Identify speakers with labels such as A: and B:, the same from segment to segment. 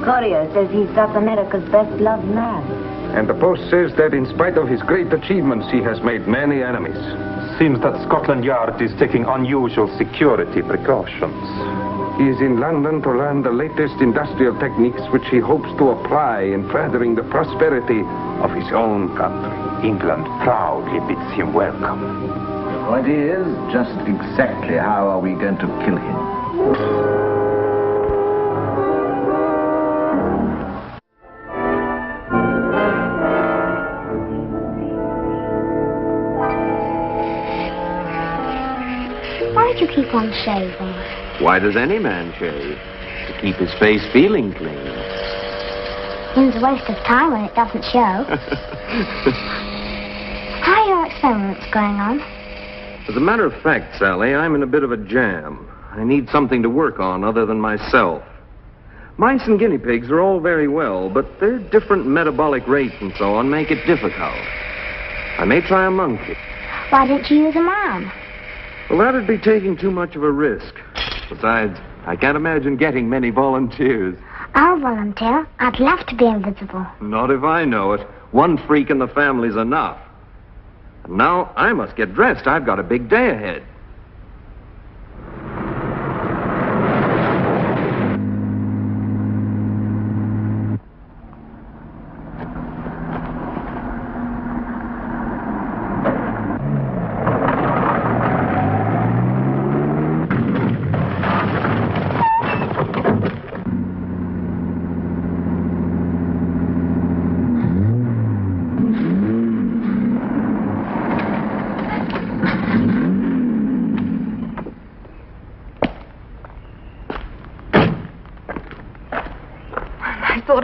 A: Courier says he's South America's best-loved man.
B: And the Post says that in spite of his great achievements, he has made many enemies.
C: Seems that Scotland Yard is taking unusual security precautions.
B: He is in London to learn the latest industrial techniques which he hopes to apply in furthering the prosperity of his own country.
C: England proudly bids him welcome.
D: The point is, just exactly how are we going to kill him?
E: Why do you keep on shaving?
F: Why does any man shave? To keep his face feeling clean.
E: Seems a waste of time when it doesn't show. How are your experiments going on?
F: As a matter of fact, Sally, I'm in a bit of a jam. I need something to work on other than myself. Mice and guinea pigs are all very well, but their different metabolic rates and so on make it difficult. I may try a monkey.
E: Why didn't you use a man?
F: Well, that'd be taking too much of a risk. Besides, I can't imagine getting many volunteers.
E: I'll volunteer. I'd love to be invisible.
F: Not if I know it. One freak in the family's enough. And now I must get dressed. I've got a big day ahead.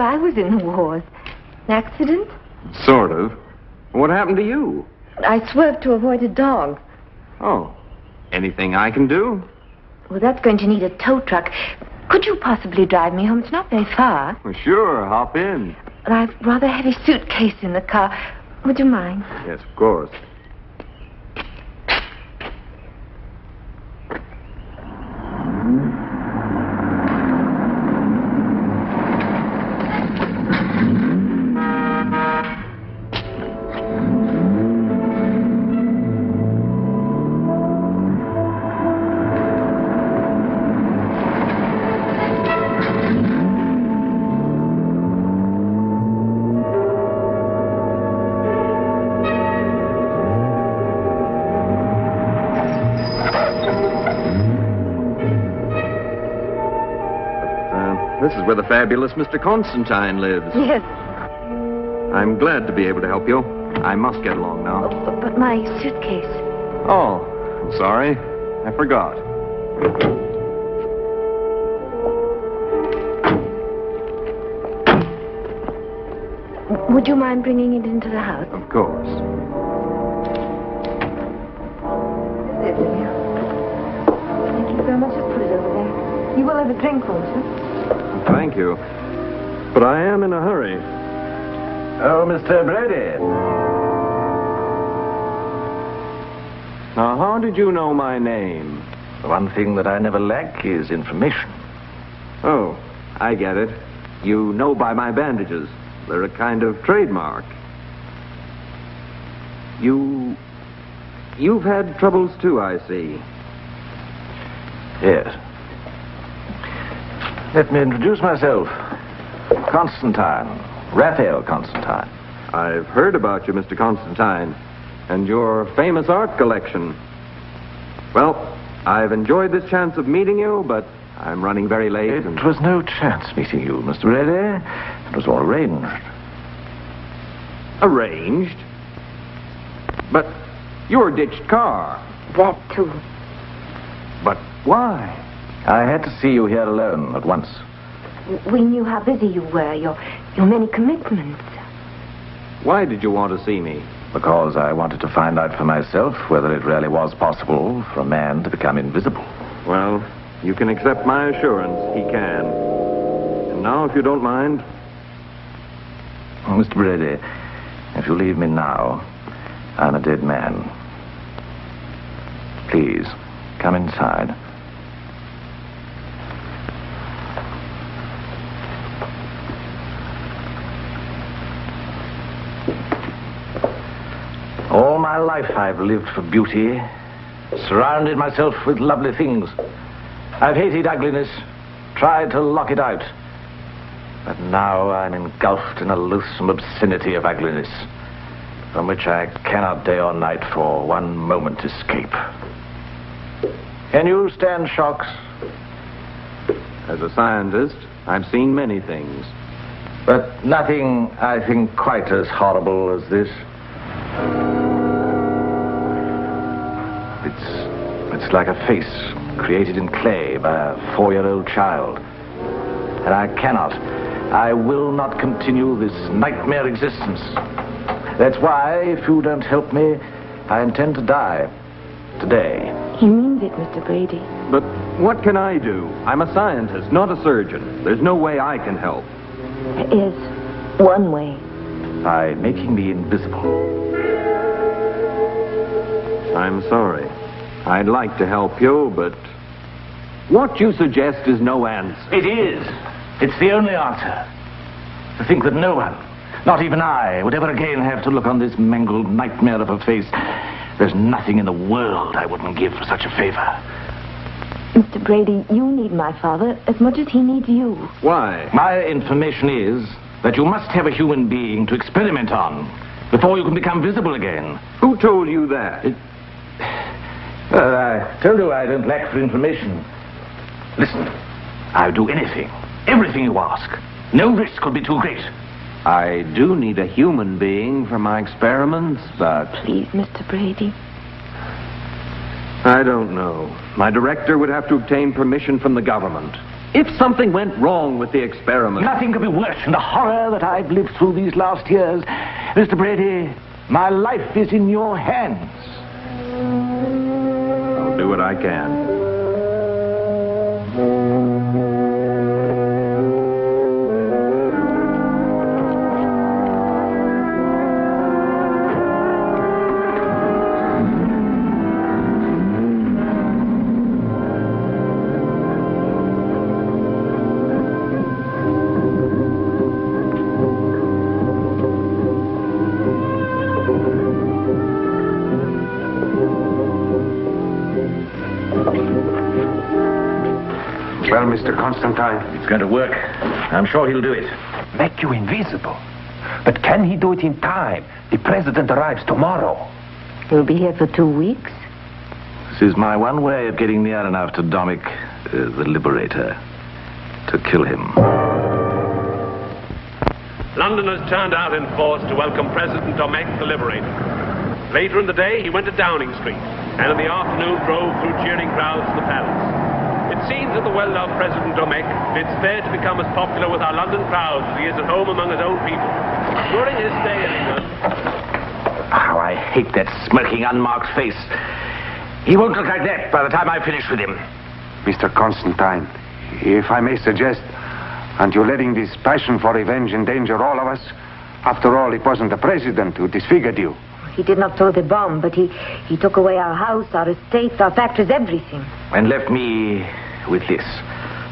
A: I was in the wars. An accident?
F: Sort of. What happened to you?
A: I swerved to avoid a dog.
F: Oh. Anything I can do?
A: Well, that's going to need a tow truck. Could you possibly drive me home? It's not very far.
F: Well, sure, hop in.
A: But I've a rather heavy suitcase in the car. Would you mind?
F: Yes, of course. This is where the fabulous Mr. Constantine lives.
A: Yes.
F: I'm glad to be able to help you. I must get along now.
A: Oh, but my suitcase.
F: Oh, I'm sorry. I forgot.
A: Would you mind bringing it into the house?
F: Of course.
A: Thank you very much. Just put it over there. You will have a drink, won't you?
F: Thank you. But I am in a hurry.
D: Oh, Mr. Brady.
F: Now, how did you know my name?
D: The one thing that I never lack is information.
F: Oh, I get it. You know by my bandages. They're a kind of trademark. You've had troubles too, I see.
D: Yes. Let me introduce myself. Constantine. Raphael Constantine.
F: I've heard about you, Mr. Constantine, and your famous art collection. Well, I've enjoyed this chance of meeting you, but I'm running very late.
D: It was no chance meeting you, Mr. Brady. It was all arranged.
F: Arranged? But your ditched car.
A: That, too.
F: But why?
D: I had to see you here alone at once.
A: We knew how busy you were, your many commitments.
F: Why did you want to see me?
D: Because I wanted to find out for myself whether it really was possible for a man to become invisible.
F: Well, you can accept my assurance. He can. And now, if you don't mind...
D: Oh, Mr. Brady, if you leave me now, I'm a dead man. Please, come inside. my life I've lived for beauty, surrounded myself with lovely things. I've hated ugliness, tried to lock it out. But now I'm engulfed in a loathsome obscenity of ugliness, from which I cannot day or night for one moment escape. Can you stand shocks?
F: As a scientist, I've seen many things.
D: But nothing, I think, quite as horrible as this. It's like a face created in clay by a 4-year-old child. And I will not continue this nightmare existence. That's why, if you don't help me, I intend to die. Today.
A: He means it, Mr. Brady.
F: But what can I do? I'm a scientist, not a surgeon. There's no way I can help.
A: There is one way.
D: By making me invisible.
F: I'm sorry. I'd like to help you, but what you suggest is no answer.
D: It is. It's the only answer. To think that no one, not even I, would ever again have to look on this mangled nightmare of a face. There's nothing in the world I wouldn't give for such a favor.
A: Mr. Brady, you need my father as much as he needs you.
F: Why?
D: My information is that you must have a human being to experiment on before you can become visible again.
F: Who told you that?
D: Well, I told you I don't lack for information. Listen, I'll do anything, everything you ask. No risk could be too great.
F: I do need a human being for my experiments, but...
A: Please, Mr. Brady.
F: I don't know. My director would have to obtain permission from the government. If something went wrong with the experiment...
D: Nothing could be worse than the horror that I've lived through these last years. Mr. Brady, my life is in your hands.
F: I'll do what I can.
B: Well, Mr. Constantine?
D: It's going to work. I'm sure he'll do it.
G: Make you invisible. But can he do it in time? The president arrives tomorrow.
A: He'll be here for 2 weeks.
D: This is my one way of getting near enough to Dominic, the Liberator, to kill him.
H: Londoners turned out in force to welcome President Dominic, the Liberator. Later in the day, he went to Downing Street, and in the afternoon drove through cheering crowds to the palace. It seems that the well-loved President Dominic bids fair to become as popular with our London crowds as he is at home among his own people. During his stay in England...
D: How I hate that smirking, unmarked face. He won't look like that by the time I finish with him.
B: Mr. Constantine, if I may suggest, aren't you letting this passion for revenge endanger all of us? After all, it wasn't the president who disfigured you.
A: He did not throw the bomb, but he took away our house, our estates, our factories, everything.
D: And left me with this.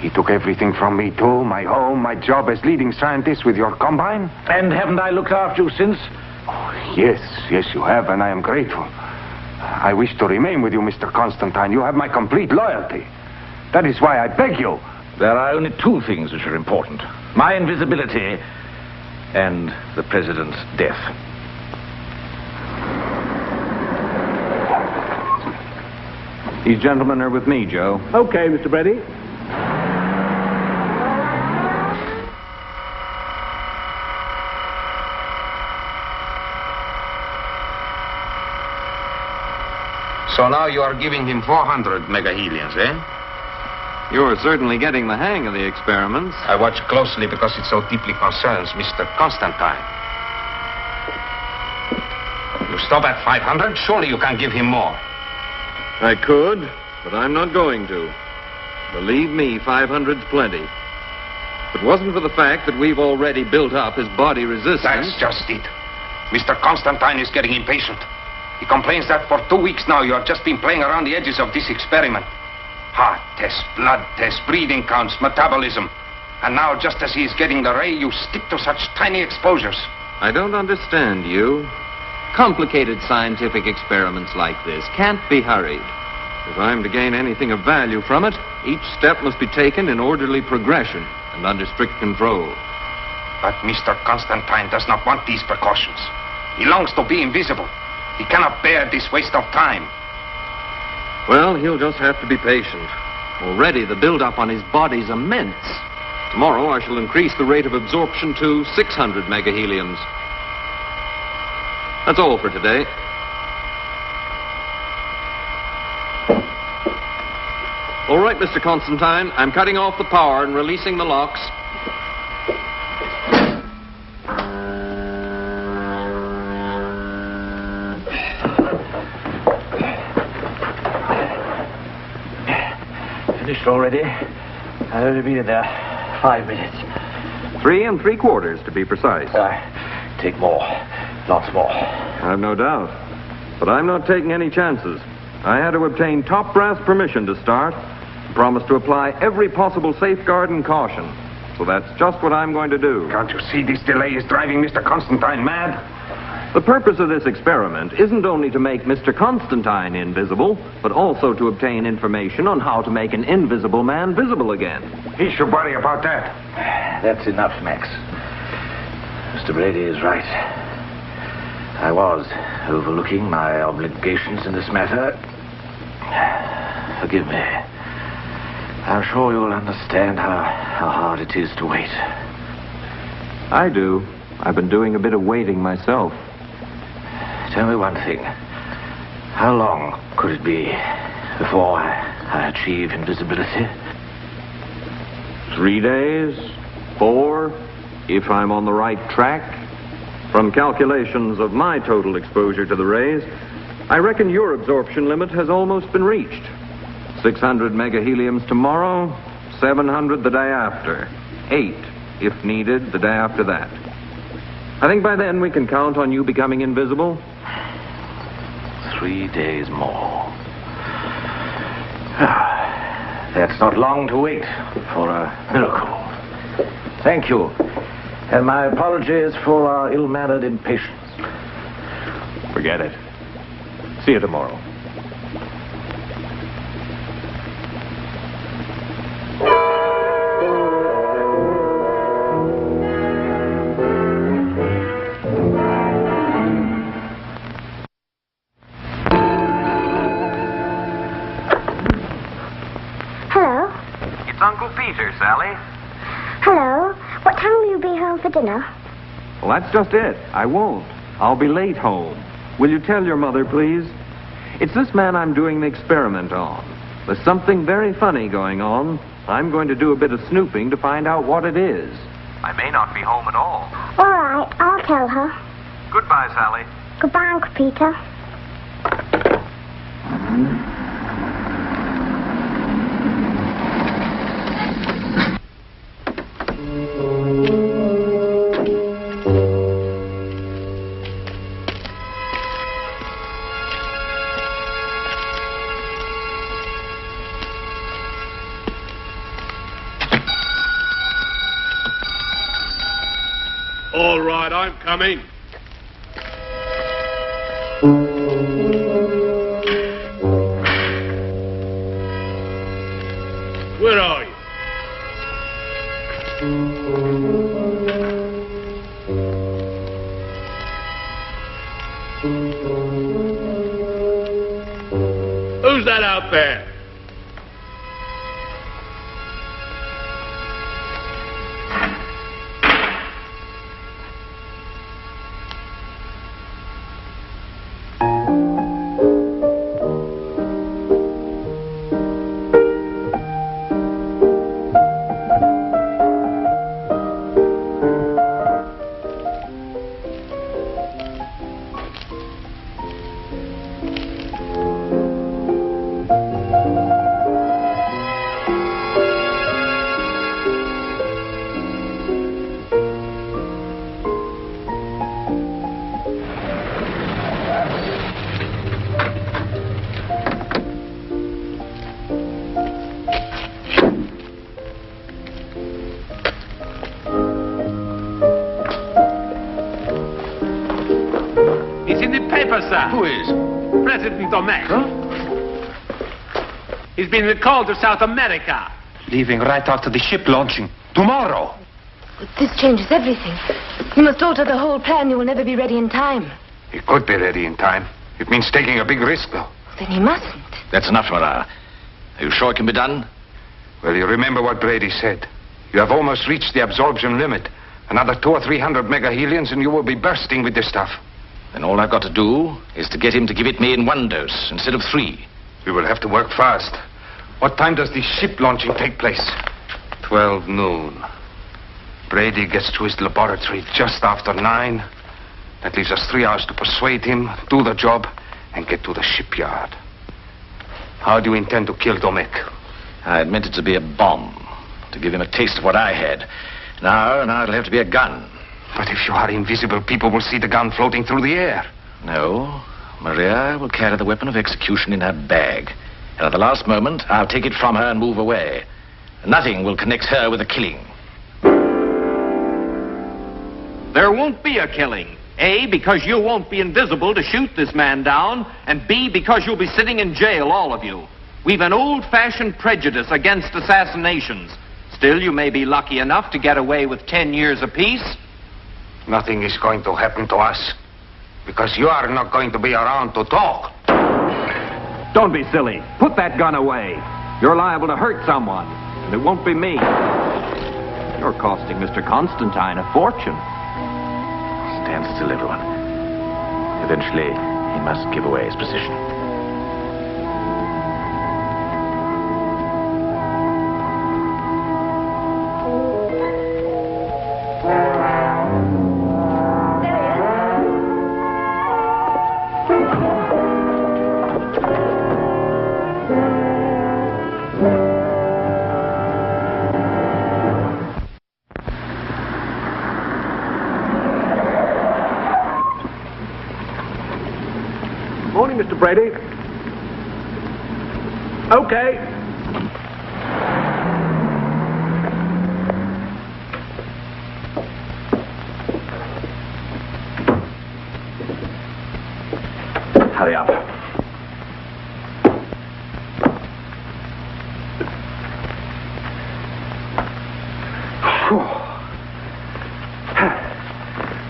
B: He took everything from me, too. My home, my job as leading scientist with your combine.
D: And haven't I looked after you since?
B: Oh, yes, you have, and I am grateful. I wish to remain with you, Mr. Constantine. You have my complete loyalty. That is why I beg you.
D: There are only 2 things which are important. My invisibility and the president's death.
F: These gentlemen are with me, Joe.
G: Okay, Mr. Brady.
I: So now you are giving him 400 megahelions, eh?
F: You're certainly getting the hang of the experiments.
I: I watch closely because it so deeply concerns Mr. Constantine. You stop at 500? Surely you can give him more.
F: I could, but I'm not going to. Believe me, 500's plenty. If it wasn't for the fact that we've already built up his body resistance...
I: That's just it. Mr. Constantine is getting impatient. He complains that for 2 weeks now you have just been playing around the edges of this experiment. Heart tests, blood tests, breathing counts, metabolism. And now, just as he is getting the ray, you stick to such tiny exposures.
F: I don't understand you. Complicated scientific experiments like this can't be hurried. If I'm to gain anything of value from it, each step must be taken in orderly progression and under strict control.
I: But Mr. Constantine does not want these precautions. He longs to be invisible. He cannot bear this waste of time.
F: Well, he'll just have to be patient. Already the build-up on his body's immense. Tomorrow I shall increase the rate of absorption to 600 megaheliums. That's all for today. All right, Mr. Constantine, I'm cutting off the power and releasing the locks.
D: Finished already? I've only been in there 5 minutes.
F: 3 3/4 to be precise.
D: Take more. Lots more.
F: I've no doubt. But I'm not taking any chances. I had to obtain top brass permission to start. Promised to apply every possible safeguard and caution. So that's just what I'm going to do.
B: Can't you see this delay is driving Mr. Constantine mad?
F: The purpose of this experiment isn't only to make Mr. Constantine invisible, but also to obtain information on how to make an invisible man visible again.
B: He should worry about that.
D: That's enough, Max. Mr. Brady is right. I was overlooking my obligations in this matter. Forgive me. I'm sure you'll understand how hard it is to wait.
F: I do. I've been doing a bit of waiting myself.
D: Tell me one thing. How long could it be before I achieve invisibility?
F: 3 days? 4? If I'm on the right track? From calculations of my total exposure to the rays, I reckon your absorption limit has almost been reached. 600 megaheliums tomorrow, 700 the day after, 8, if needed, the day after that. I think by then we can count on you becoming invisible.
D: 3 days more. That's not long to wait for a miracle. Thank you. And my apologies for our ill-mannered impatience.
C: Forget it. See you tomorrow.
E: Hello.
F: It's Uncle Peter, Sally.
E: Hello. What time will you be home for dinner?
F: Well, that's just it. I won't. I'll be late home. Will you tell your mother, please? It's this man I'm doing the experiment on. There's something very funny going on. I'm going to do a bit of snooping to find out what it is. I may not be home at all.
E: All right, I'll tell her.
F: Goodbye, Sally.
E: Goodbye, Uncle Peter.
H: All right, I'm coming. Where are you? Who's that out there? paper, sir.
I: Who is?
H: President Domecq. He's been recalled to South America.
B: Leaving right after the ship launching. Tomorrow.
A: But this changes everything. You must alter the whole plan. You will never be ready in time.
B: He could be ready in time. It means taking a big risk, though.
A: Then he mustn't.
D: That's enough, Marat. Are you sure it can be done?
B: Well, you remember what Brady said. You have almost reached the absorption limit. Another 200 or 300 megahelions and you will be bursting with this stuff.
D: Then all I've got to do is to get him to give it me in 1 dose instead of 3.
B: We will have to work fast. What time does the ship launching take place? 12 noon. Brady gets to his laboratory just after 9. That leaves us 3 hours to persuade him, do the job, and get to the shipyard. How do you intend to kill Domecq?
D: I had meant it to be a bomb, to give him a taste of what I had. Now it'll have to be a gun.
B: But if you are invisible, people will see the gun floating through the air.
D: No, Maria will carry the weapon of execution in her bag. And at the last moment, I'll take it from her and move away. Nothing will connect her with the killing.
F: There won't be a killing. A, because you won't be invisible to shoot this man down, and B, because you'll be sitting in jail, all of you. We've an old-fashioned prejudice against assassinations. Still, you may be lucky enough to get away with 10 years apiece.
B: Nothing is going to happen to us, because you are not going to be around to talk.
F: Don't be silly. Put that gun away. You're liable to hurt someone, and it won't be me. You're costing Mr. Constantine a fortune.
D: Stand still, everyone. Eventually, he must give away his position.
H: Morning, Mr. Brady. Okay.
D: Hurry up.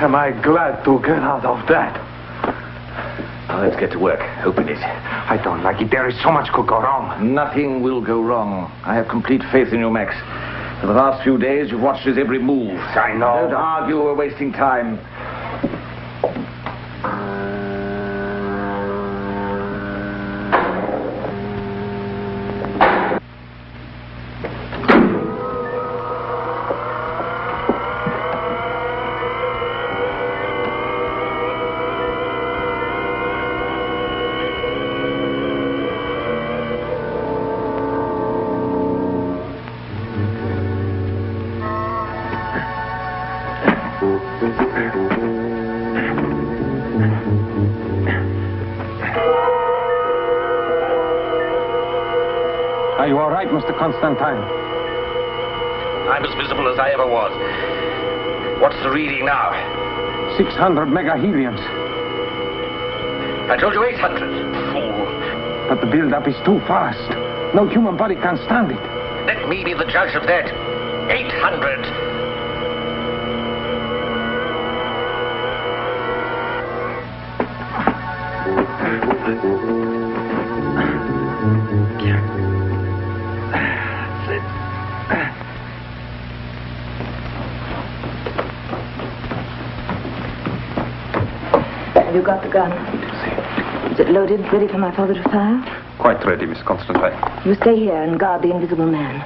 G: Am I glad to get out of that?
D: Now let's get to work. Open it.
G: I don't like it. There is so much could go wrong.
D: Nothing will go wrong. I have complete faith in you, Max. For the last few days, you've watched his every move.
G: I know.
D: Don't argue. We're wasting time.
G: Are you all right, Mr. Constantine?
D: I'm as visible as I ever was. What's the reading now?
G: 600 megahelions.
D: I told you 800. Fool.
G: But the build-up is too fast. No human body can stand it.
D: Let me be the judge of that. 800.
A: Have you got the gun? Is it loaded, ready for my father to fire?
C: Quite ready, Miss Constantine.
A: You stay here and guard the invisible man.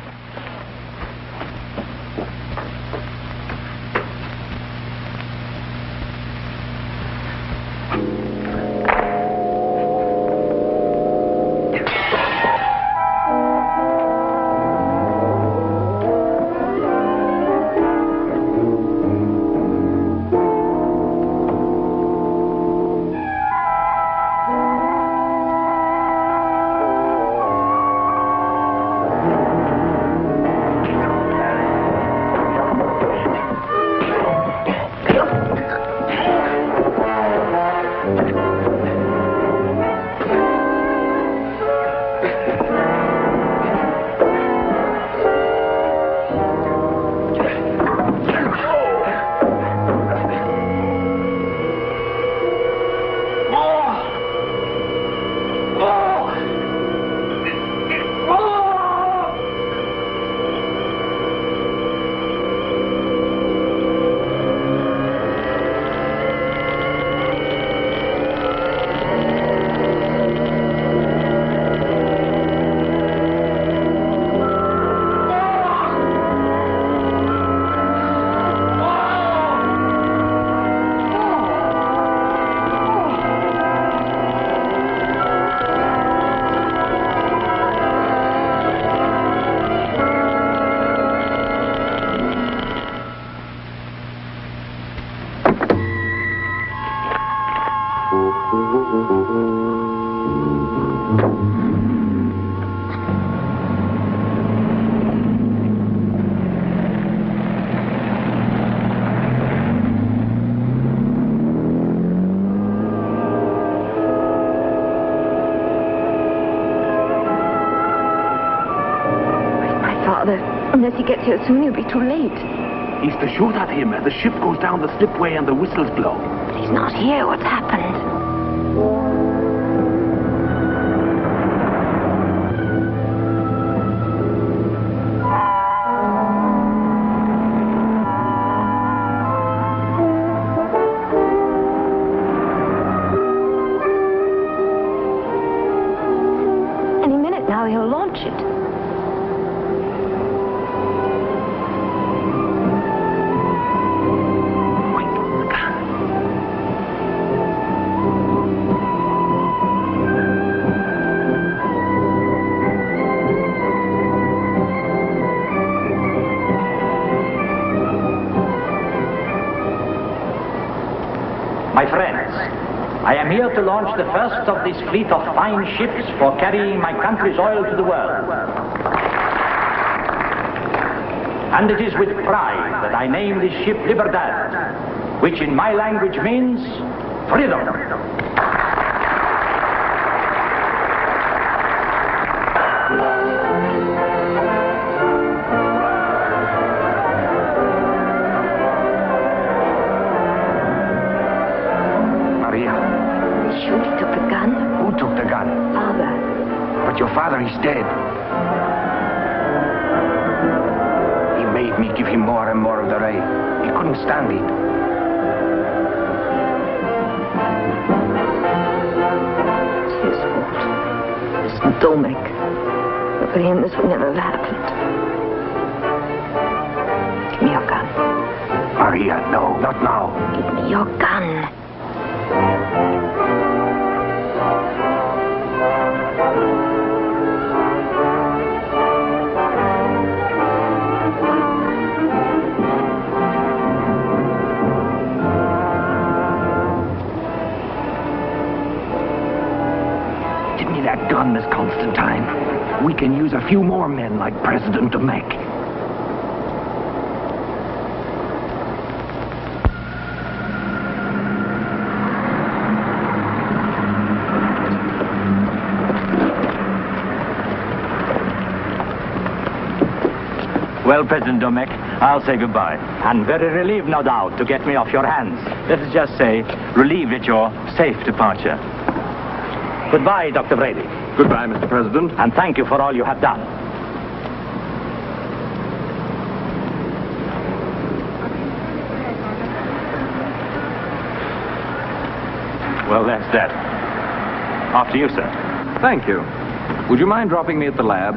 A: Unless he gets here soon, he'll be too late.
G: He's to shoot at him as the ship goes down the slipway and the whistles blow.
A: But he's not here. What's happened? Any minute now, he'll launch it.
D: My friends, I am here to launch the first of this fleet of fine ships for carrying my country's oil to the world. And it is with pride that I name this ship Libertad, which in my language means freedom.
A: Surely took the gun.
G: Who took the gun?
A: Father.
G: But your father is dead. He made me give him more and more of the ray. He couldn't stand it.
A: It's his fault. It's Domek. But for him, this would never have happened. Give me your gun.
G: Maria, no, not now.
A: Give me your gun.
G: Give me that gun, Miss Constantine. We can use a few more men like President Domek.
D: Well, President Domek, I'll say goodbye. And very relieved, no doubt, to get me off your hands. Let us just say, relieved at your safe departure. Goodbye, Dr. Brady.
F: Goodbye, Mr. President.
D: And thank you for all you have done. Well, that's that. After you, sir.
F: Thank you. Would you mind dropping me at the lab?